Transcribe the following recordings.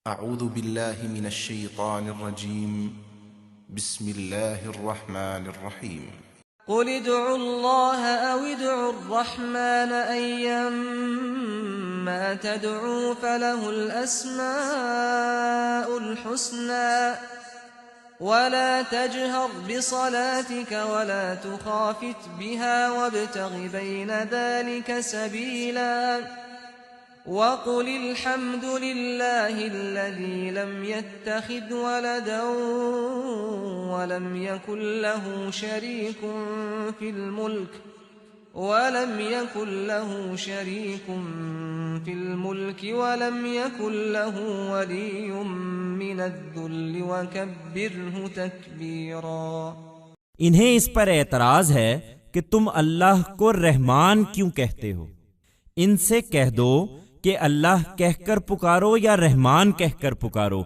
اعوذ باللہ من الشیطان الرجیم بسم اللہ الرحمن الرحیم قل ادعوا الله أو ادعوا الرحمن أيما تدعوا فله الأسماء الحسنى ولا تجهر بصلاتك ولا تخافت بها وابتغ بين ذلك سبيلا وقل الحمد لله الذي لم يتخذ ولدا ولم يكن له شريك في الملك ولم يكن له ولي من الذل وكبره تكبيرا۔ انہیں اس پر اعتراض ہے کہ تم اللہ کو رحمان کیوں کہتے ہو؟ ان سے کہہ دو کہ اللہ کہہ کر پکارو یا رحمان کہہ کر پکارو،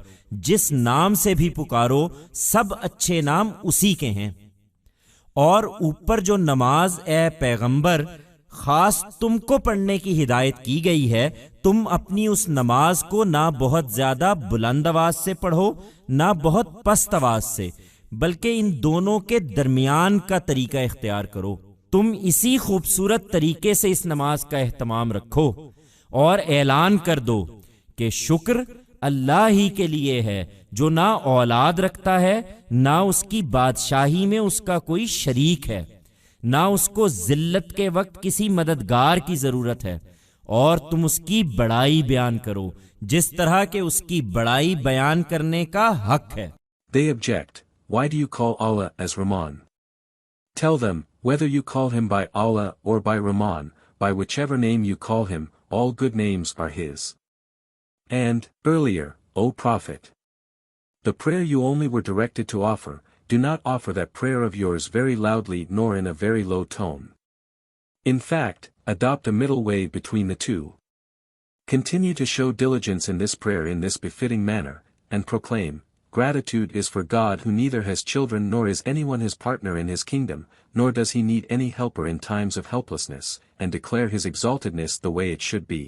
جس نام سے بھی پکارو سب اچھے نام اسی کے ہیں۔ اور اوپر جو نماز اے پیغمبر خاص تم کو پڑھنے کی ہدایت کی گئی ہے، تم اپنی اس نماز کو نہ بہت زیادہ بلند آواز سے پڑھو نہ بہت پست آواز سے، بلکہ ان دونوں کے درمیان کا طریقہ اختیار کرو۔ تم اسی خوبصورت طریقے سے اس نماز کا اہتمام رکھو اور اعلان کر دو کہ شکر اللہ ہی کے لیے ہے جو نہ اولاد رکھتا ہے نہ اس کی بادشاہی میں اس کا کوئی شریک ہے، نہ اس کو ذلت کے وقت کسی مددگار کی ضرورت ہے، اور تم اس کی بڑائی بیان کرو جس طرح کہ اس کی بڑائی بیان کرنے کا حق ہے۔ They object, why do you call Allah as Raḥmān? Tell them, whether you call him by Allah or by Raḥmān, by whichever name you call him, all good names are his. And, earlier, O Prophet, the prayer you only were directed to offer, do not offer that prayer of yours very loudly nor in a very low tone. In fact, adopt a middle way between the two. Continue to show diligence in this prayer in this befitting manner, and proclaim, gratitude is for God who neither has children nor is anyone his partner in his kingdom, nor does he need any helper in times of helplessness, and declare his exaltedness the way it should be.